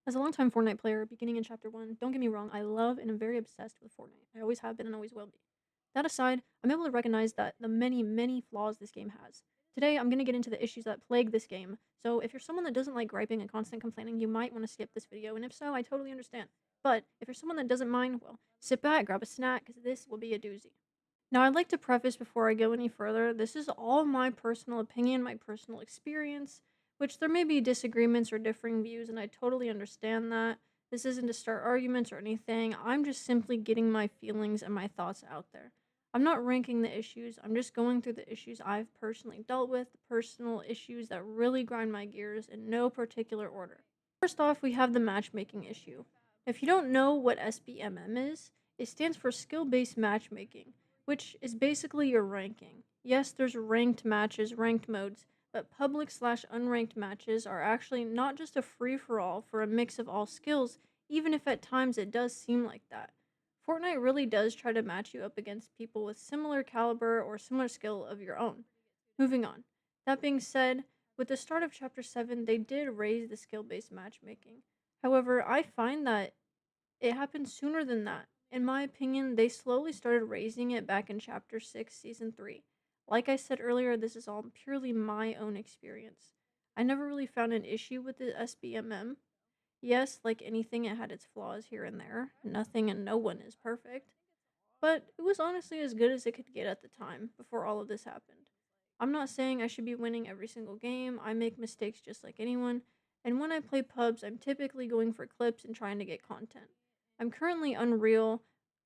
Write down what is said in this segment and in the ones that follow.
As a longtime Fortnite player, beginning in Chapter 1, don't get me wrong, I love and am very obsessed with Fortnite. I always have been and always will be. That aside, I'm able to recognize that the many, many flaws this game has. Today, I'm going to get into the issues that plague this game, so if you're someone that doesn't like griping and constant complaining, you might want to skip this video, and if so, I totally understand. But if you're someone that doesn't mind, well, sit back, grab a snack, because this will be a doozy. Now, I'd like to preface before I go any further, this is all my personal opinion, my personal experience, which there may be disagreements or differing views, and I totally understand that. This isn't to start arguments or anything. I'm just simply getting my feelings and my thoughts out there. I'm not ranking the issues, I'm just going through the issues I've personally dealt with, the personal issues that really grind my gears in no particular order. First off, we have the matchmaking issue. If you don't know what SBMM is, it stands for skill based matchmaking, which is basically your ranking. Yes, there's ranked matches, ranked modes, but public slash unranked matches are actually not just a free for all for a mix of all skills, even if at times it does seem like that. Fortnite really does try to match you up against people with similar caliber or similar skill of your own. Moving on. That being said, with the start of Chapter 7, they did raise the skill based matchmaking. However, I find that it happened sooner than that. In my opinion, they slowly started raising it back in Chapter 6, Season 3. Like I said earlier, this is all purely my own experience. I never really found an issue with the SBMM. Yes, like anything, it had its flaws here and there. Nothing and no one is perfect. But it was honestly as good as it could get at the time, before all of this happened. I'm not saying I should be winning every single game, I make mistakes just like anyone, and when I play pubs, I'm typically going for clips and trying to get content. I'm currently Unreal,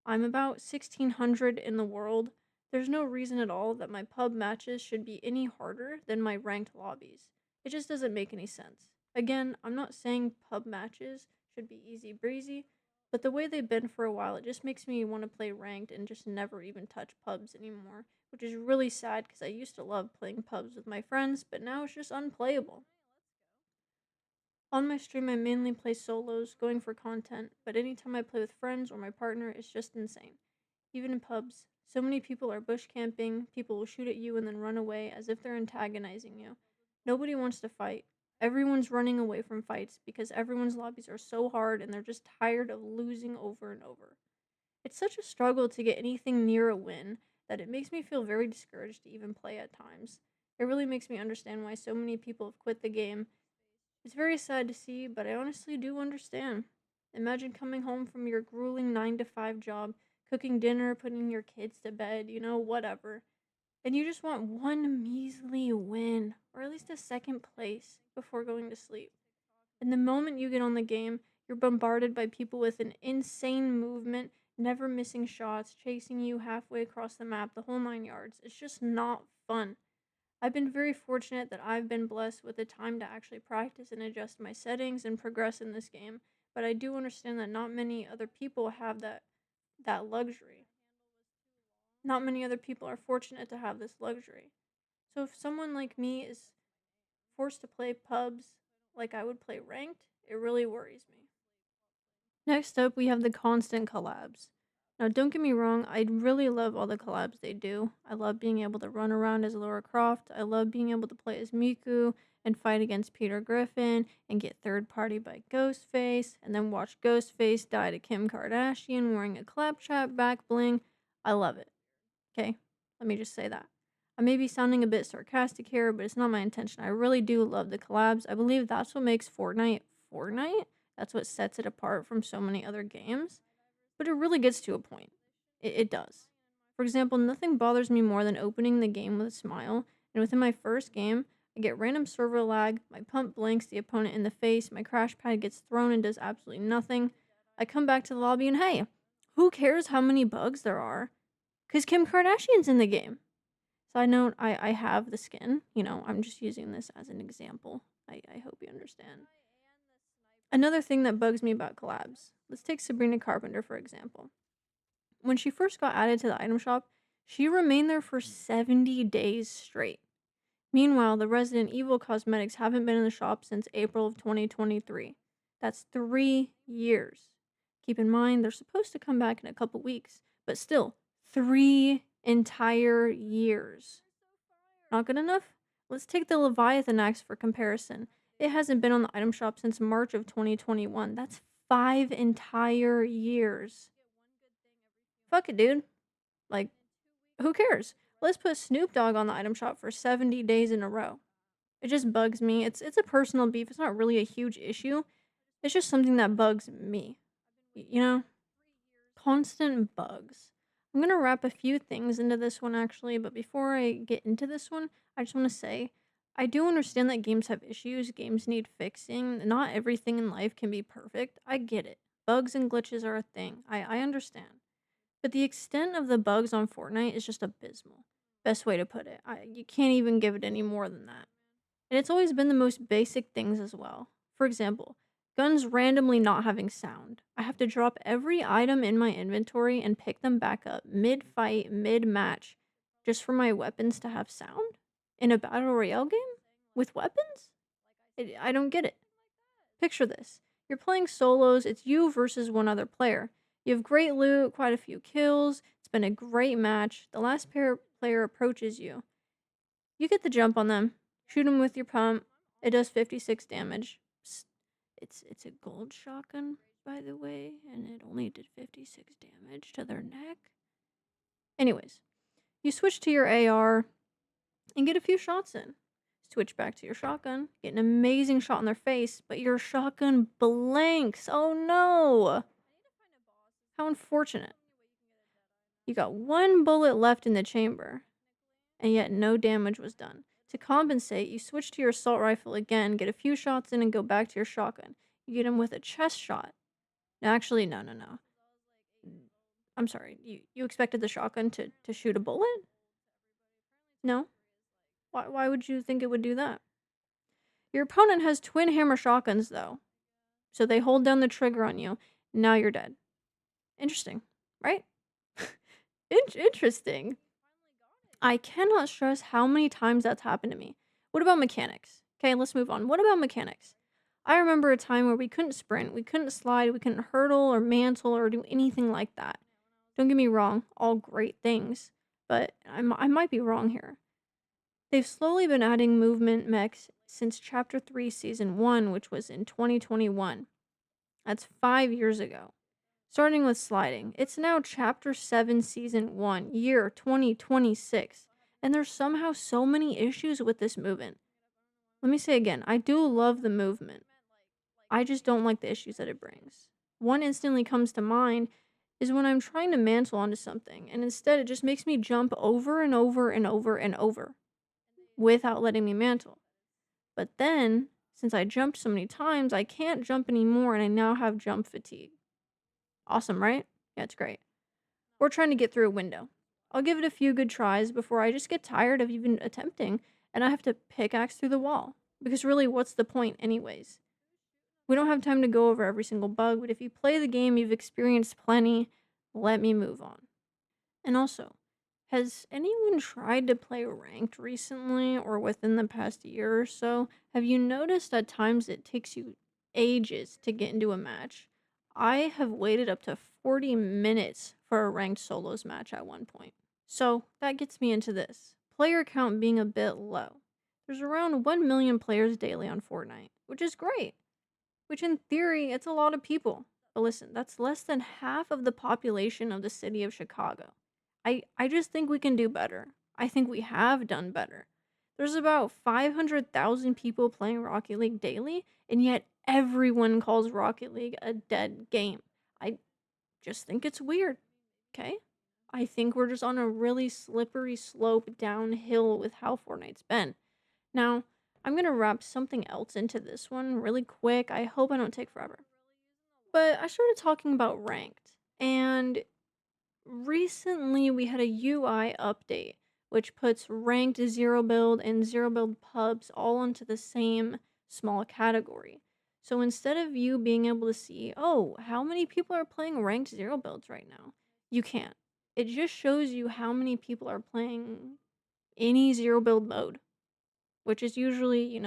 I'm about 1600 in the world. There's no reason at all that my pub matches should be any harder than my ranked lobbies. It just doesn't make any sense. Again, I'm not saying pub matches should be easy breezy, but the way they've been for a while, it just makes me want to play ranked and just never even touch pubs anymore, which is really sad because I used to love playing pubs with my friends, but now it's just unplayable. On my stream, I mainly play solos, going for content, but anytime I play with friends or my partner, it's just insane. Even in pubs, so many people are bush camping, people will shoot at you and then run away as if they're antagonizing you. Nobody wants to fight. Everyone's running away from fights because everyone's lobbies are so hard and they're just tired of losing over and over. It's such a struggle to get anything near a win that it makes me feel very discouraged to even play at times. It really makes me understand why so many people have quit the game. It's very sad to see, but I honestly do understand. Imagine coming home from your grueling 9 to 5 job, cooking dinner, putting your kids to bed, whatever, and you just want one measly win, or at least a second place, before going to sleep. And the moment you get on the game, you're bombarded by people with an insane movement, never missing shots, chasing you halfway across the map, the whole 9 yards. It's just not fun. I've been very fortunate that I've been blessed with the time to actually practice and adjust my settings and progress in this game, but I do understand that not many other people have that luxury. Not many other people are fortunate to have this luxury. So if someone like me is forced to play pubs like I would play ranked, it really worries me. Next up, we have the constant collabs. Now, don't get me wrong, I really love all the collabs they do. I love being able to run around as Lara Croft. I love being able to play as Miku and fight against Peter Griffin and get third party by Ghostface and then watch Ghostface die to Kim Kardashian wearing a claptrap back bling. I love it. Okay, let me just say that. I may be sounding a bit sarcastic here, but it's not my intention. I really do love the collabs. I believe that's what makes Fortnite Fortnite. That's what sets it apart from so many other games. But it really gets to a point. It does. For example, nothing bothers me more than opening the game with a smile, and within my first game, I get random server lag, my pump blanks the opponent in the face, my crash pad gets thrown and does absolutely nothing. I come back to the lobby and hey, who cares how many bugs there are? Because Kim Kardashian's in the game. Side note, I have the skin. I'm just using this as an example. I hope you understand. Another thing that bugs me about collabs. Let's take Sabrina Carpenter, for example. When she first got added to the item shop, she remained there for 70 days straight. Meanwhile, the Resident Evil cosmetics haven't been in the shop since April of 2023. That's 3 years. Keep in mind, they're supposed to come back in a couple weeks, but still, 3 entire years. Not good enough? Let's take the Leviathan axe for comparison. It hasn't been on the item shop since March of 2021. That's 5 entire years. Fuck it, dude. Like, who cares? Let's put Snoop Dogg on the item shop for 70 days in a row. It just bugs me. It's a personal beef. It's not really a huge issue. It's just something that bugs me. You know? Constant bugs. I'm gonna wrap a few things into this one actually, but before I get into this one, I just want to say I do understand that games have issues, games need fixing. Not everything in life can be perfect. I get it. Bugs and glitches are a thing. I understand. But the extent of the bugs on Fortnite is just abysmal. Best way to put it. You can't even give it any more than that. And it's always been the most basic things as well. For example, guns randomly not having sound. I have to drop every item in my inventory and pick them back up mid fight, mid match, just for my weapons to have sound? In a battle royale game? With weapons? I don't get it. Picture this. You're playing solos, it's you versus one other player. You have great loot, quite a few kills, it's been a great match. The last player approaches you. You get the jump on them, shoot them with your pump. It does 56 damage. It's a gold shotgun, by the way, and it only did 56 damage to their neck. Anyways, you switch to your AR and get a few shots in. Switch back to your shotgun, get an amazing shot in their face, but your shotgun blanks. Oh no! How unfortunate. You got one bullet left in the chamber, and yet no damage was done. To compensate, you switch to your assault rifle again, get a few shots in, and go back to your shotgun. You get him with a chest shot. No, actually, no, no, no. I'm sorry. You expected the shotgun to shoot a bullet? No? Why would you think it would do that? Your opponent has twin hammer shotguns, though. So they hold down the trigger on you. Now you're dead. Interesting, right? Interesting. I cannot stress how many times that's happened to me. What about mechanics? Okay, let's move on. What about mechanics? I remember a time where we couldn't sprint, we couldn't slide, we couldn't hurdle or mantle or do anything like that. Don't get me wrong, all great things, but I might be wrong here. They've slowly been adding movement mechs since Chapter 3 Season 1, which was in 2021. That's 5 years ago. Starting with sliding, it's now Chapter 7 Season 1, year 2026, and there's somehow so many issues with this movement. Let me say again, I do love the movement. I just don't like the issues that it brings. One instantly comes to mind is when I'm trying to mantle onto something, and instead it just makes me jump over and over and over and over without letting me mantle. But then, since I jumped so many times, I can't jump anymore and I now have jump fatigue. Awesome, right? Yeah, it's great. Or trying to get through a window. I'll give it a few good tries before I just get tired of even attempting and I have to pickaxe through the wall. Because really, what's the point, anyways? We don't have time to go over every single bug, but if you play the game, you've experienced plenty. Let me move on. And also, has anyone tried to play ranked recently or within the past year or so? Have you noticed at times it takes you ages to get into a match? I have waited up to 40 minutes for a ranked solos match at one point. So that gets me into this. Player count being a bit low. There's around 1 million players daily on Fortnite, which is great. Which in theory, it's a lot of people. But listen, that's less than half of the population of the city of Chicago. I just think we can do better. I think we have done better. There's about 500,000 people playing Rocket League daily, and yet everyone calls Rocket League a dead game. I just think it's weird, okay? I think we're just on a really slippery slope downhill with how Fortnite's been. Now, I'm gonna wrap something else into this one really quick. I hope I don't take forever. But I started talking about ranked, and recently we had a UI update, which puts ranked zero build and zero build pubs all into the same small category. So instead of you being able to see, oh, how many people are playing ranked zero builds right now, you can't. It just shows you how many people are playing any zero build mode, which is usually,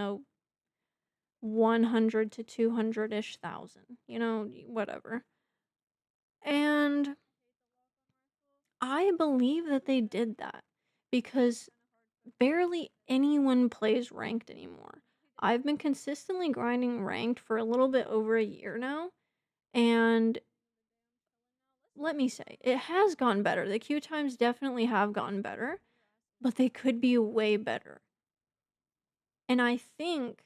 100 to 200-ish thousand, whatever. And I believe that they did that because barely anyone plays ranked anymore. I've been consistently grinding ranked for a little bit over a year now, and let me say, it has gotten better. The queue times definitely have gotten better, but they could be way better. And I think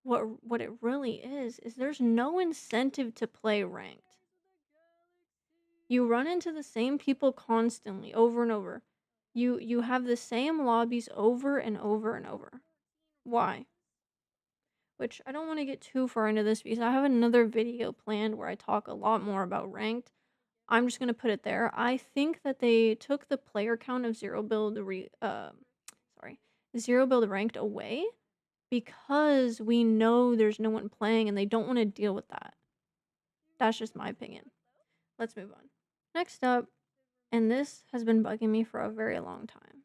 what it really is there's no incentive to play ranked. You run into the same people constantly over and over. You have the same lobbies over and over and over. Why? Which I don't want to get too far into this because I have another video planned where I talk a lot more about ranked. I'm just gonna put it there. I think that they took the player count of sorry, zero build ranked away because we know there's no one playing and they don't want to deal with that. That's just my opinion. Let's move on. Next up, and this has been bugging me for a very long time.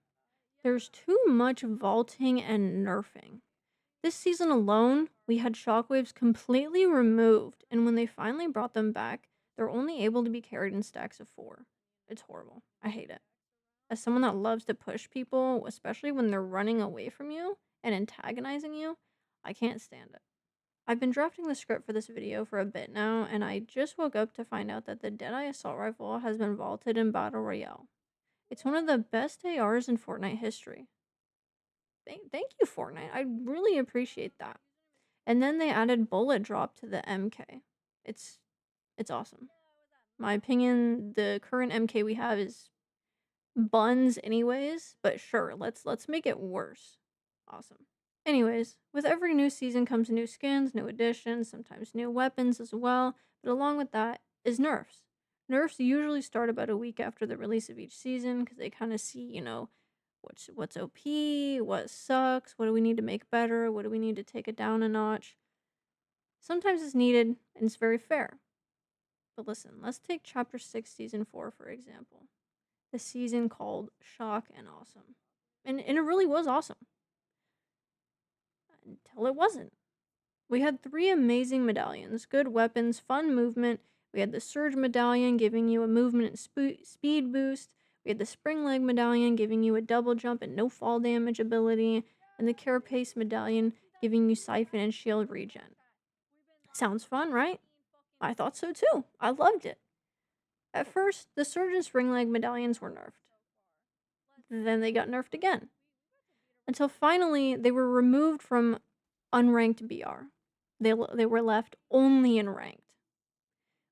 There's too much vaulting and nerfing. This season alone, we had shockwaves completely removed, and when they finally brought them back, they're only able to be carried in stacks of 4. It's horrible. I hate it. As someone that loves to push people, especially when they're running away from you and antagonizing you, I can't stand it. I've been drafting the script for this video for a bit now, and I just woke up to find out that the Deadeye Assault Rifle has been vaulted in Battle Royale. It's one of the best ARs in Fortnite history. Thank you, Fortnite. I really appreciate that. And then they added bullet drop to the MK. It's it's awesome. My opinion, the current MK we have is buns anyways, but sure, let's make it worse. Awesome. Anyways, with every new season comes new skins, new additions, sometimes new weapons as well, but along with that is nerfs. Nerfs usually start about a week after the release of each season because they kind of see, what's OP, what sucks, what do we need to make better, what do we need to take it down a notch. Sometimes it's needed and it's very fair. But listen, let's take Chapter 6, Season 4, for example. The season called Shock and Awesome. And it really was awesome. Until it wasn't. We had 3 amazing medallions, good weapons, fun movement. We had the Surge Medallion giving you a movement and speed boost. We had the Spring Leg Medallion giving you a double jump and no fall damage ability. And the Carapace Medallion giving you Siphon and Shield regen. Sounds fun, right? I thought so too. I loved it. At first, the Surge and Spring Leg medallions were nerfed. Then they got nerfed again. Until finally, they were removed from unranked BR. They were left only in ranked.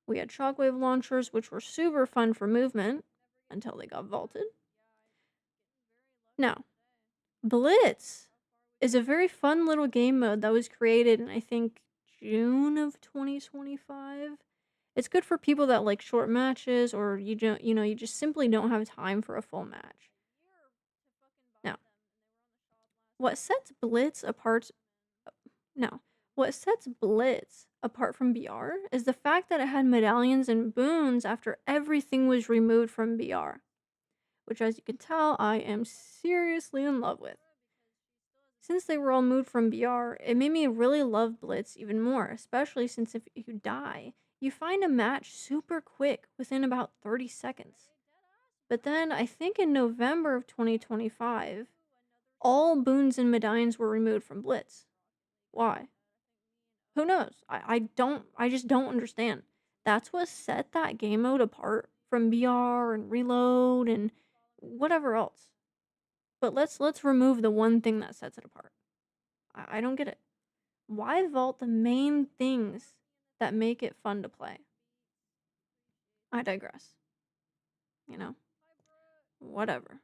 We had shockwave launchers, which were super fun for movement, until they got vaulted. Now, Blitz is a very fun little game mode that was created in, I think, June of 2025. It's good for people that like short matches or you just simply don't have time for a full match. Now, what sets Blitz apart no, what sets Blitz apart from BR is the fact that it had medallions and boons after everything was removed from BR, which as you can tell, I am seriously in love with. Since they were all moved from BR, it made me really love Blitz even more, especially since if you die, you find a match super quick within about 30 seconds. But then I think in November of 2025, all boons and medallions were removed from Blitz. Why? Who knows? I just don't understand. That's what set that game mode apart from BR and Reload and whatever else. But let's remove the one thing that sets it apart. I don't get it. Why vault the main things that make it fun to play? I digress. You know, whatever.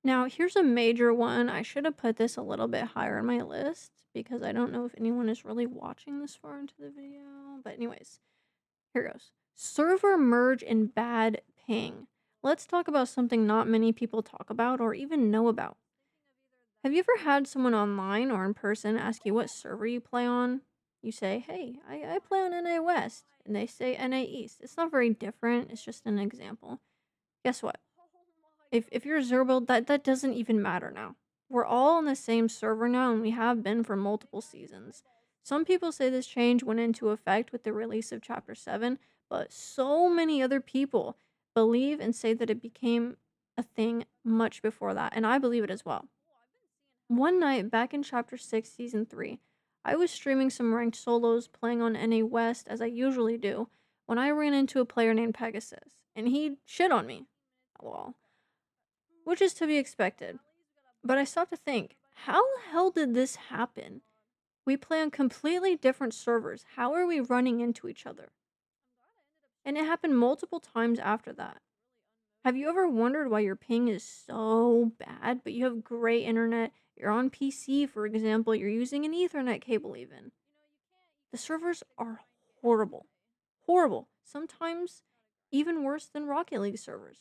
Now, here's a major one. I should have put this a little bit higher on my list because I don't know if anyone is really watching this far into the video. But anyways, here goes. Server merge and bad ping. Let's talk about something not many people talk about or even know about. Have you ever had someone online or in person ask you what server you play on? You say, hey, I play on NA West. And they say NA East. It's not very different. It's just an example. Guess what? If you're Zerbil, that doesn't even matter now. We're all on the same server now, and we have been for multiple seasons. Some people say this change went into effect with the release of Chapter 7, but so many other people believe and say that it became a thing much before that, and I believe it as well. One night, back in Chapter 6, Season 3, I was streaming some ranked solos playing on NA West as I usually do when I ran into a player named Pegasus, and he shit on me. Lol. Which is to be expected. But I stopped to think, how the hell did this happen? We play on completely different servers. How are we running into each other? And it happened multiple times after that. Have you ever wondered why your ping is so bad, but you have great internet? You're on PC, for example, you're using an Ethernet cable even. The servers are horrible. Horrible. Sometimes even worse than Rocket League servers.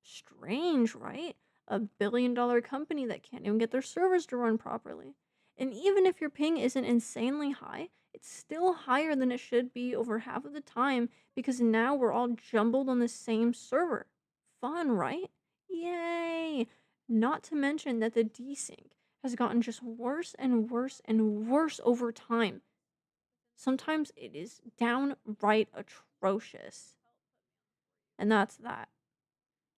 Strange, right? A billion-dollar company that can't even get their servers to run properly. And even if your ping isn't insanely high, it's still higher than it should be over half of the time because now we're all jumbled on the same server. Fun, right? Yay! Not to mention that the desync has gotten just worse and worse and worse over time. Sometimes it is downright atrocious. And that's that.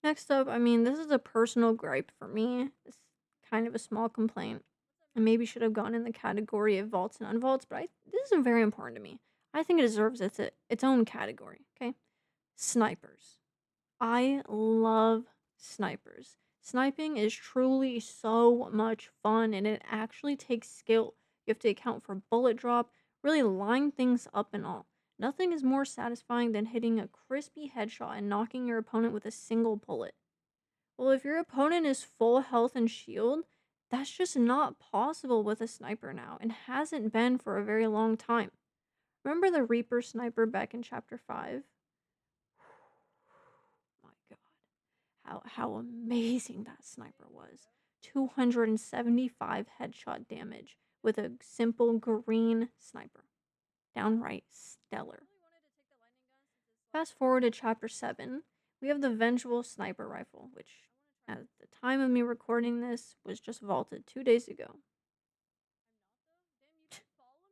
Next up, I mean, this is a personal gripe for me. It's kind of a small complaint. I maybe should have gone in the category of vaults and unvaults, but this is very important to me. I think it deserves its own category, okay? Snipers. I love snipers. Sniping is truly so much fun and it actually takes skill. You have to account for bullet drop, really line things up and all. Nothing is more satisfying than hitting a crispy headshot and knocking your opponent with a single bullet. Well, if your opponent is full health and shield, that's just not possible with a sniper now and hasn't been for a very long time. Remember the Reaper sniper back in chapter 5? My god. How amazing that sniper was. 275 headshot damage with a simple green sniper. Downright stellar. Fast forward to chapter 7, we have the Vengeful Sniper Rifle, which at the time of me recording this was just vaulted 2 days ago.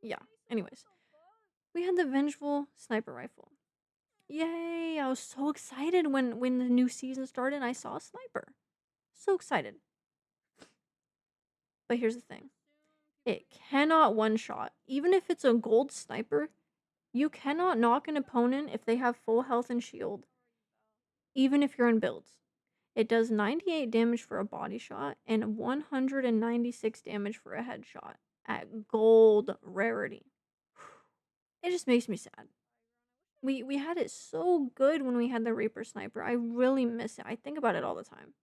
Yeah, anyways. We had the Vengeful Sniper Rifle. Yay! I was so excited when the new season started and I saw a sniper. So excited. But here's the thing. It cannot one-shot. Even if it's a gold sniper, you cannot knock an opponent if they have full health and shield. Even if you're in builds. It does 98 damage for a body shot and 196 damage for a headshot at gold rarity. It just makes me sad. We had it so good when we had the Reaper sniper. I really miss it. I think about it all the time.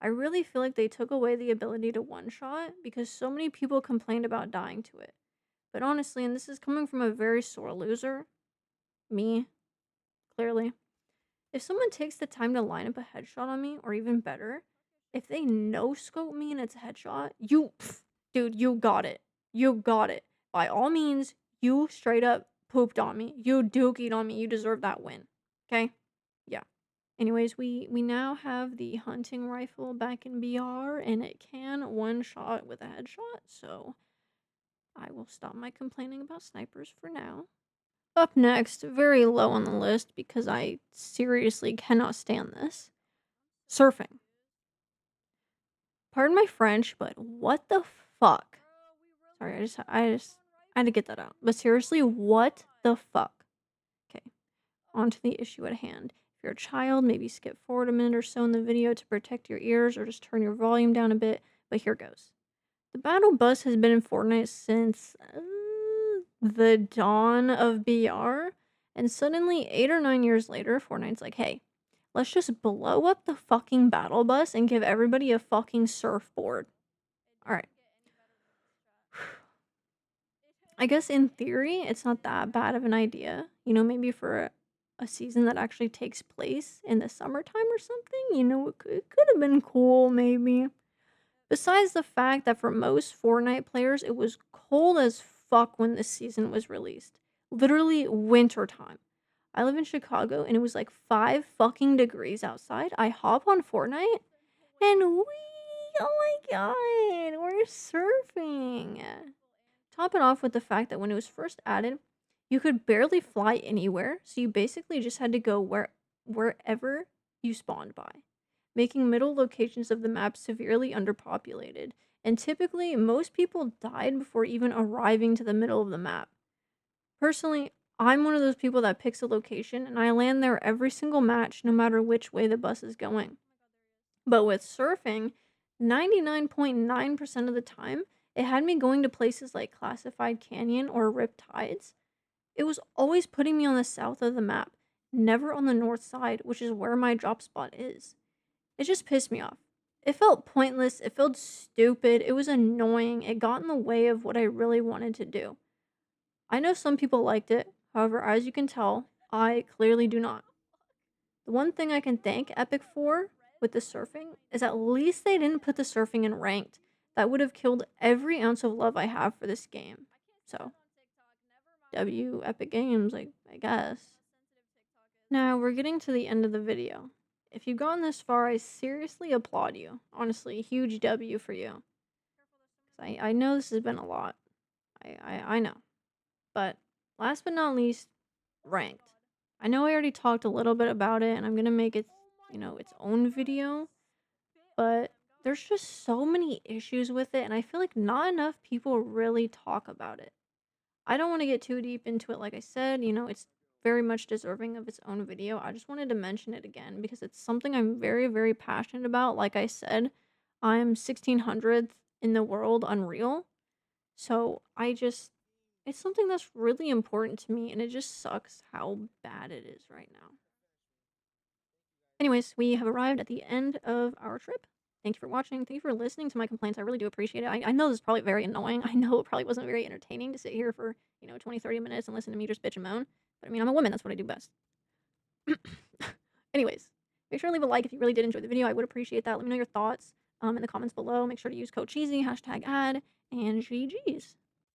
I really feel like they took away the ability to one-shot because so many people complained about dying to it. But honestly, and this is coming from a very sore loser, me, clearly, if someone takes the time to line up a headshot on me, or even better, if they no-scope me and it's a headshot, dude, you got it. You got it. By all means, you straight up pooped on me. You dookied on me. You deserve that win. Okay? Yeah. Anyways, we now have the hunting rifle back in BR, and it can one-shot with a headshot, so I will stop my complaining about snipers for now. Up next, very low on the list because I seriously cannot stand this. Surfing. Pardon my French, but what the fuck? Sorry, I had to get that out. But seriously, what the fuck? Okay, on to the issue at hand. If you're a child, maybe skip forward a minute or so in the video to protect your ears or just turn your volume down a bit, but here goes. The battle bus has been in Fortnite since the dawn of BR, and suddenly 8 or 9 years later, Fortnite's like, hey, let's just blow up the fucking battle bus and give everybody a fucking surfboard. Alright. I guess in theory, it's not that bad of an idea. You know, maybe for a season that actually takes place in the summertime or something. You know, it could have been cool, maybe. Besides the fact that for most Fortnite players, it was cold as fuck when this season was released. Literally winter time. I live in Chicago and it was like 5 fucking degrees outside. I hop on Fortnite and oh my god, we're surfing. Top it off with the fact that when it was first added, you could barely fly anywhere, so you basically just had to go wherever you spawned by, making middle locations of the map severely underpopulated. and typically most people died before even arriving to the middle of the map. Personally, I'm one of those people that picks a location and I land there every single match no matter which way the bus is going. But with surfing, 99.9% of the time, it had me going to places like Classified Canyon or Rip Tides. It was always putting me on the south of the map, never on the north side, which is where my drop spot is. It just pissed me off. It felt pointless, it felt stupid, it was annoying, it got in the way of what I really wanted to do. I know some people liked it, however, as you can tell, I clearly do not. The one thing I can thank Epic for with the surfing is at least they didn't put the surfing in ranked. That would have killed every ounce of love I have for this game. So, W Epic Games, I guess. Now, we're getting to the end of the video. If you've gotten this far, I seriously applaud you. Honestly, huge W for you. 'Cause I know this has been a lot. I know. But last but not least, ranked. I know I already talked a little bit about it and I'm gonna make it, its own video, but there's just so many issues with it and I feel like not enough people really talk about it. I don't want to get too deep into it, like I said, it's very much deserving of its own video. I just wanted to mention it again because it's something I'm very, very passionate about. Like I said, I'm 1600th in the world Unreal. So it's something that's really important to me and it just sucks how bad it is right now. Anyways, we have arrived at the end of our trip. Thank you for watching. Thank you for listening to my complaints. I really do appreciate it. I know this is probably very annoying. I know it probably wasn't very entertaining to sit here for, 20, 30 minutes and listen to me just bitch and moan. But I mean, I'm a woman. That's what I do best. Anyways, make sure to leave a like if you really did enjoy the video. I would appreciate that. Let me know your thoughts in the comments below. Make sure to use code cheesy, hashtag ad, and GG's.